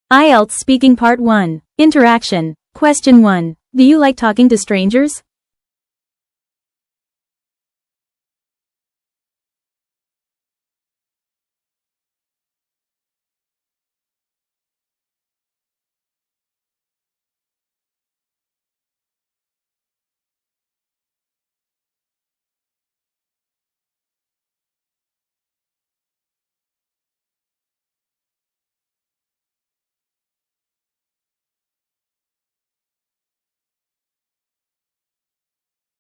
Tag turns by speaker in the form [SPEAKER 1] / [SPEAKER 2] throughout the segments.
[SPEAKER 1] IELTS Speaking Part 1. Interaction. Question 1. Do you like talking to strangers?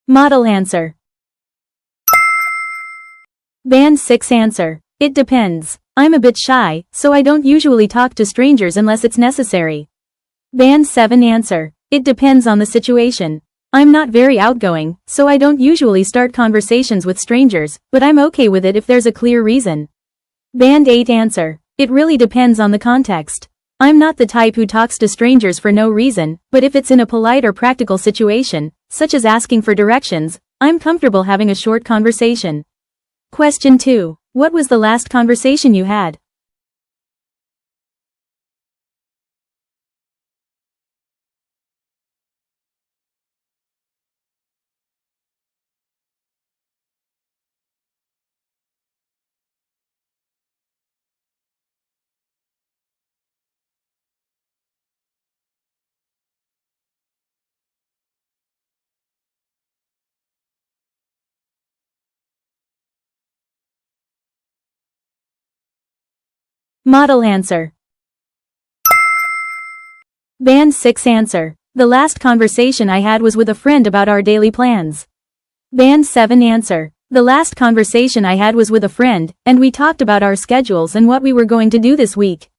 [SPEAKER 1] Model answer. Band 6 answer. It depends. I'm a bit shy, so I don't usually talk to strangers unless it's necessary. Band 7 answer. It depends on the situation. I'm not very outgoing, so I don't usually start conversations with strangers, but I'm okay with it if there's a clear reason. Band 8 answer. It really depends on the context. I'm not the type who talks to strangers for no reason, but if it's in a polite or practical situation, such as asking for directions, I'm comfortable having a short conversation. Question 2. What was the last conversation you had? Model answer. Band 6 answer. The last conversation I had was with a friend about our daily plans. Band 7 answer. The last conversation I had was with a friend, and we talked about our schedules and what we were going to do this week.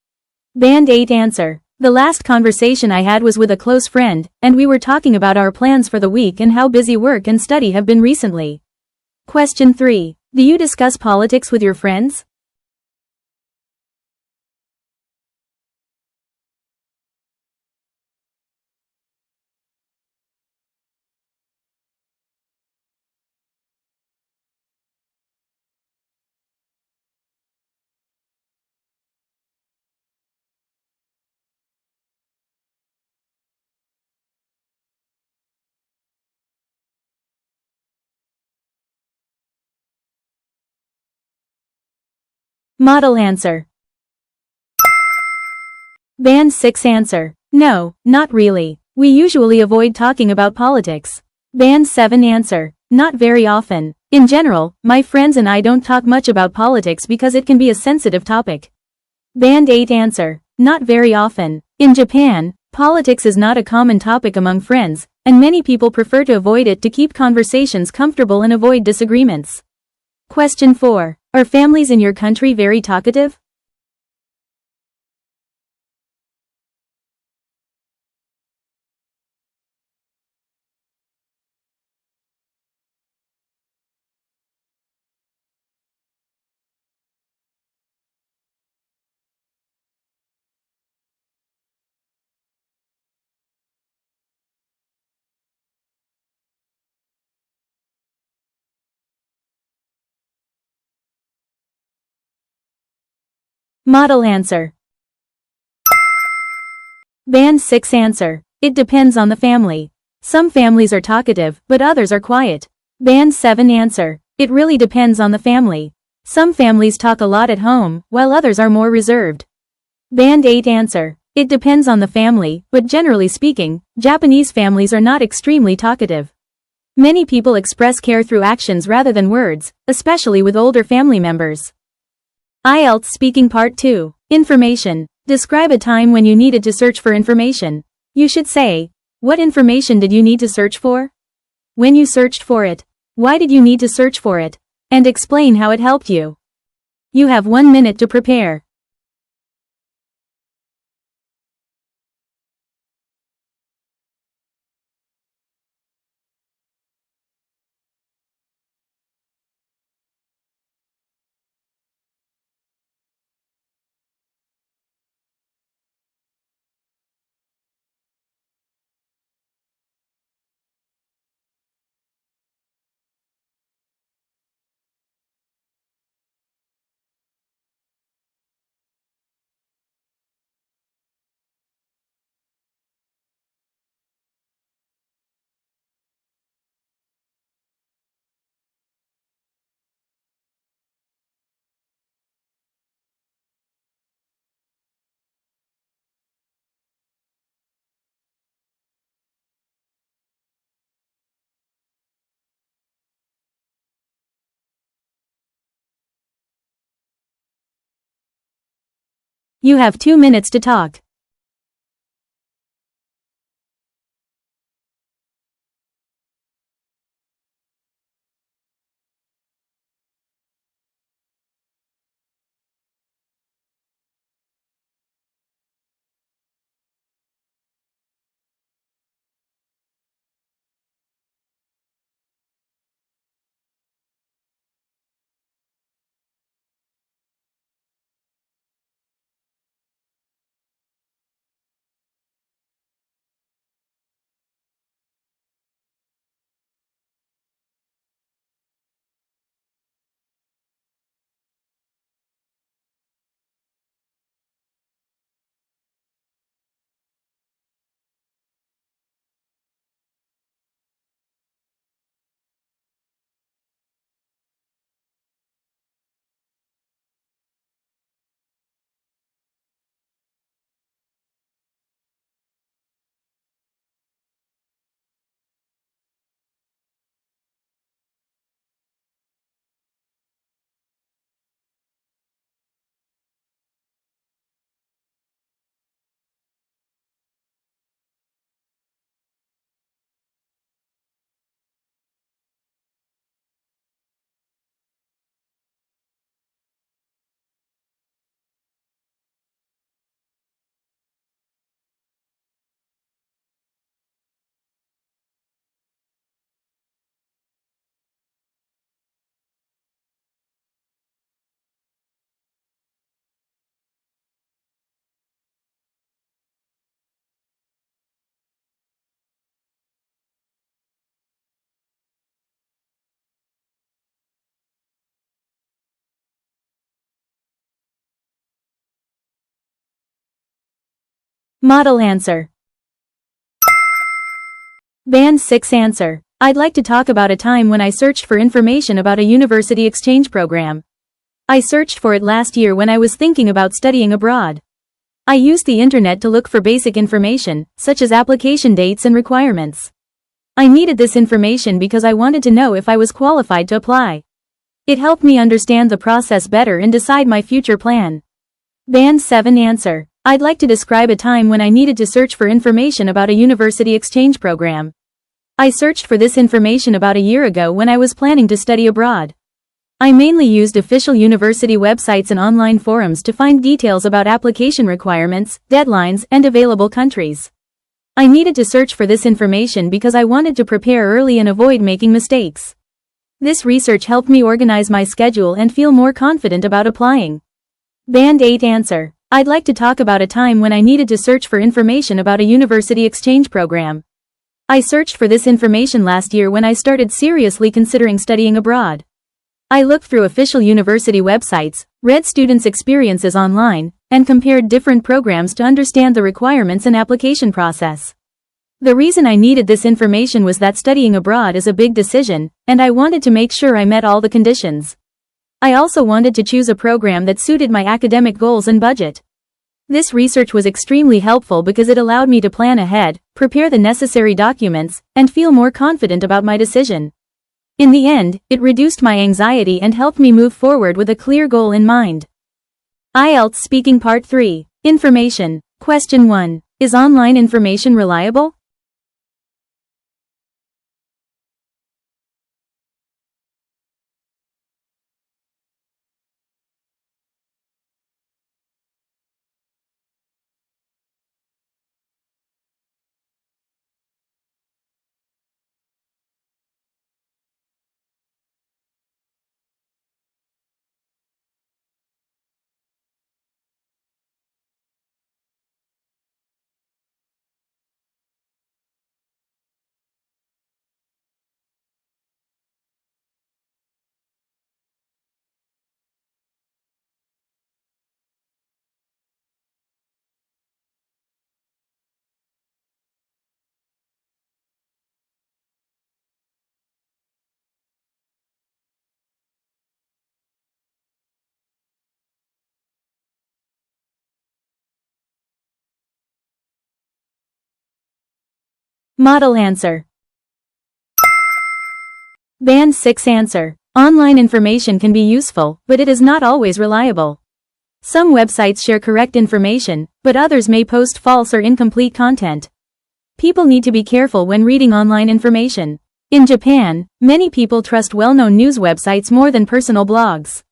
[SPEAKER 1] Band 8 answer. The last conversation I had was with a close friend, and we were talking about our plans for the week and how busy work and study have been recently. Question 3. Do you discuss politics with your friends? Model answer. Band 6 answer. No, not really. We usually avoid talking about politics. Band 7 answer. Not very often. In general, my friends and I don't talk much about politics because it can be a sensitive topic. Band 8 answer. Not very often. In Japan, politics is not a common topic among friends, and many people prefer to avoid it to keep conversations comfortable and avoid disagreements. Question 4. Are families in your country very talkative? Model answer. Band 6 answer. It depends on the family. Some families are talkative, but others are quiet. Band 7 answer. It really depends on the family. Some families talk a lot at home, while others are more reserved. Band 8 answer. It depends on the family, but generally speaking, Japanese families are not extremely talkative. Many people express care through actions rather than words, especially with older family members. IELTS Speaking Part 2. Information. Describe a time when you needed to search for information. You should say, what information did you need to search for? When you searched for it. Why did you need to search for it? And explain how it helped you. You have 1 minute to prepare. You have 2 minutes to talk. Model answer. Band 6 answer. I'd like to talk about a time when I searched for information about a university exchange program. I searched for it last year when I was thinking about studying abroad. I used the internet to look for basic information, such as application dates and requirements. I needed this information because I wanted to know if I was qualified to apply. It helped me understand the process better and decide my future plan. Band 7 answer. I'd like to describe a time when I needed to search for information about a university exchange program. I searched for this information about a year ago when I was planning to study abroad. I mainly used official university websites and online forums to find details about application requirements, deadlines, and available countries. I needed to search for this information because I wanted to prepare early and avoid making mistakes. This research helped me organize my schedule and feel more confident about applying. Band 8 answer. I'd like to talk about a time when I needed to search for information about a university exchange program. I searched for this information last year when I started seriously considering studying abroad. I looked through official university websites, read students' experiences online, and compared different programs to understand the requirements and application process. The reason I needed this information was that studying abroad is a big decision, and I wanted to make sure I met all the conditions. I also wanted to choose a program that suited my academic goals and budget. This research was extremely helpful because it allowed me to plan ahead, prepare the necessary documents, and feel more confident about my decision. In the end, it reduced my anxiety and helped me move forward with a clear goal in mind. IELTS Speaking Part 3. Information. Question 1. Is online information reliable? Model answer. Band 6 answer. Online information can be useful, but it is not always reliable. Some websites share correct information, but others may post false or incomplete content. People need to be careful when reading online information. In Japan, many people trust well-known news websites more than personal blogs.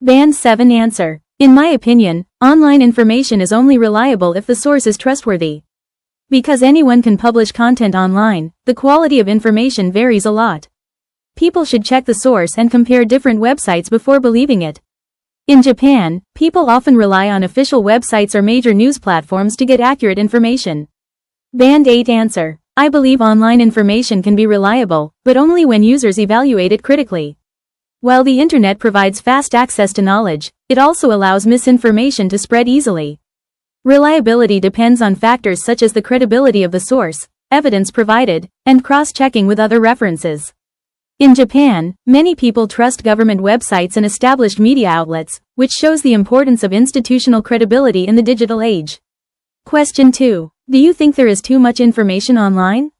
[SPEAKER 1] Band 7 answer. In my opinion, online information is only reliable if the source is trustworthy. Because anyone can publish content online, the quality of information varies a lot. People should check the source and compare different websites before believing it. In Japan, people often rely on official websites or major news platforms to get accurate information. Band 8 answer. I believe online information can be reliable, but only when users evaluate it critically. While the internet provides fast access to knowledge, it also allows misinformation to spread easily. Reliability depends on factors such as the credibility of the source, evidence provided, and cross-checking with other references. In Japan, many people trust government websites and established media outlets, which shows the importance of institutional credibility in the digital age. Question 2. Do you think there is too much information online?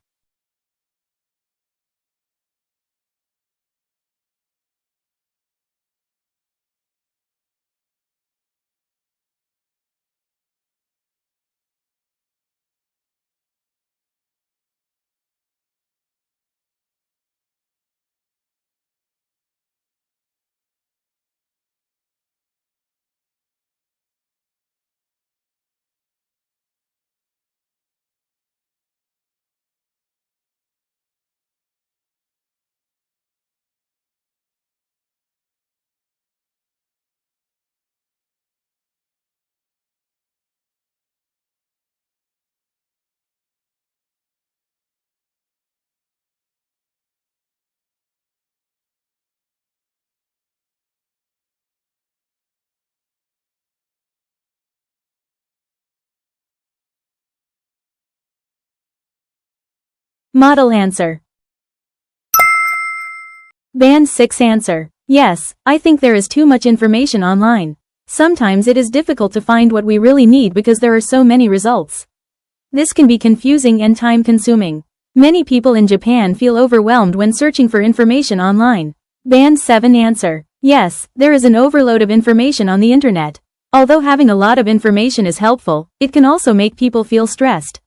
[SPEAKER 1] Model answer. Band 6 answer. Yes, I think there is too much information online. Sometimes it is difficult to find what we really need because there are so many results. This can be confusing and time-consuming. Many people in Japan feel overwhelmed when searching for information online. Band 7 answer. Yes, there is an overload of information on the internet. Although having a lot of information is helpful, it can also make people feel stressed.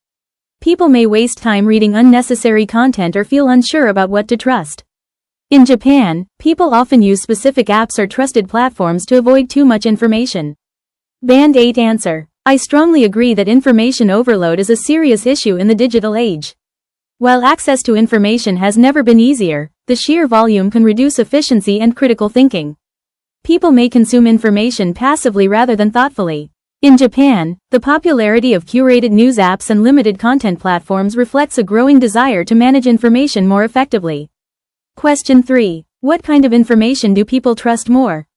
[SPEAKER 1] People may waste time reading unnecessary content or feel unsure about what to trust. In Japan, people often use specific apps or trusted platforms to avoid too much information. Band 8 answer. I strongly agree that information overload is a serious issue in the digital age. While access to information has never been easier, the sheer volume can reduce efficiency and critical thinking. People may consume information passively rather than thoughtfully. In Japan, the popularity of curated news apps and limited content platforms reflects a growing desire to manage information more effectively. Question 3. What kind of information do people trust more?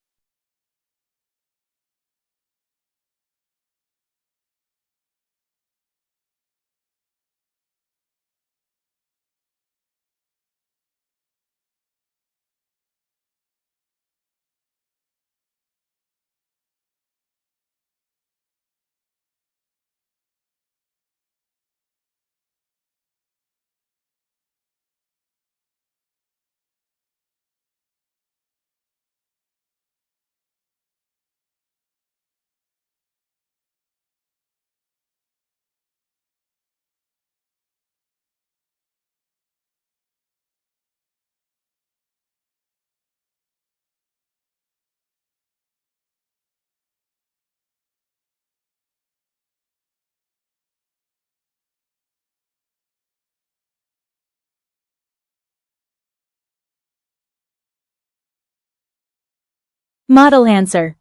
[SPEAKER 1] Model answer.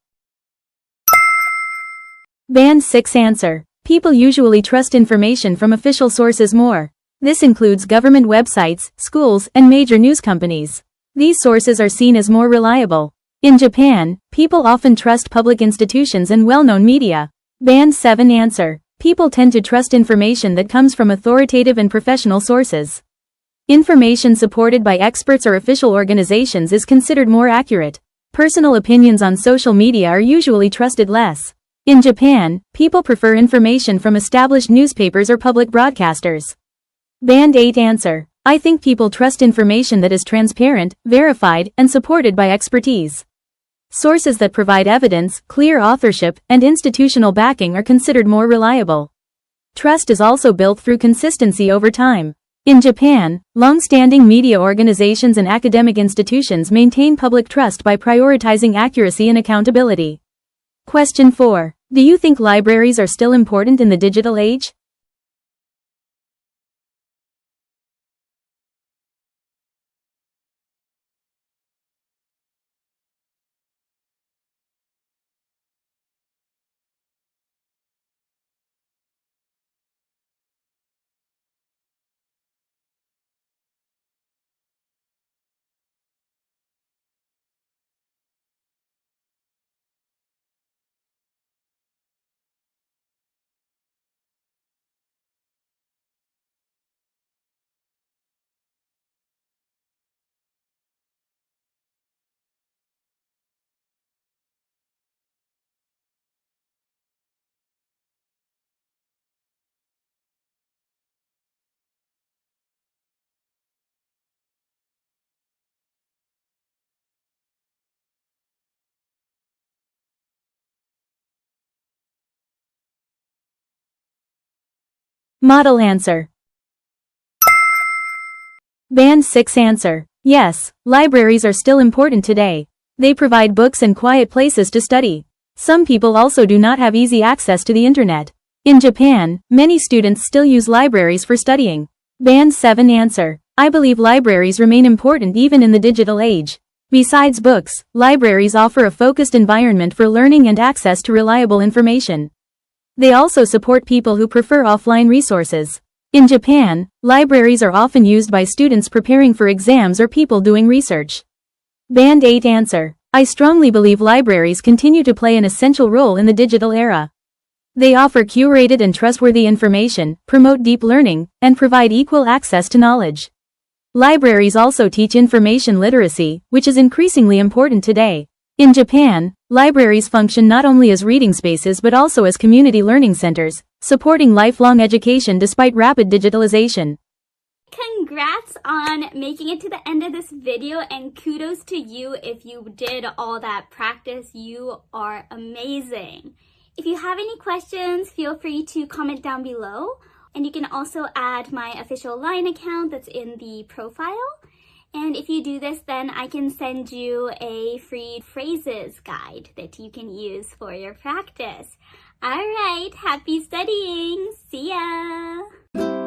[SPEAKER 1] Band 6 answer. People usually trust information from official sources more. This includes government websites, schools, and major news companies. These sources are seen as more reliable. In Japan, people often trust public institutions and well-known media. Band 7 answer. People tend to trust information that comes from authoritative and professional sources. Information supported by experts or official organizations is considered more accurate. Personal opinions on social media are usually trusted less. In Japan, people prefer information from established newspapers or public broadcasters. Band 8 answer. I think people trust information that is transparent, verified, and supported by expertise. Sources that provide evidence, clear authorship, and institutional backing are considered more reliable. Trust is also built through consistency over time. In Japan, long-standing media organizations and academic institutions maintain public trust by prioritizing accuracy and accountability. Question 4. Do you think libraries are still important in the digital age? Model answer. Band 6 answer. Yes, libraries are still important today. They provide books and quiet places to study. Some people also do not have easy access to the internet. In Japan, many students still use libraries for studying. Band 7 answer. I believe libraries remain important even in the digital age. Besides books, libraries offer a focused environment for learning and access to reliable information. They also support people who prefer offline resources. In Japan, libraries are often used by students preparing for exams or people doing research. Band 8 answer. I strongly believe libraries continue to play an essential role in the digital era. They offer curated and trustworthy information, promote deep learning, and provide equal access to knowledge. Libraries also teach information literacy, which is increasingly important today. In Japan, libraries function not only as reading spaces but also as community learning centers, supporting lifelong education despite rapid digitalization.
[SPEAKER 2] Congrats on making it to the end of this video, and kudos to you if you did all that practice. You are amazing. If you have any questions, feel free to comment down below. And you can also add my official LINE account that's in the profile. And if you do this, then I can send you a free phrases guide that you can use for your practice. All right, happy studying. See ya.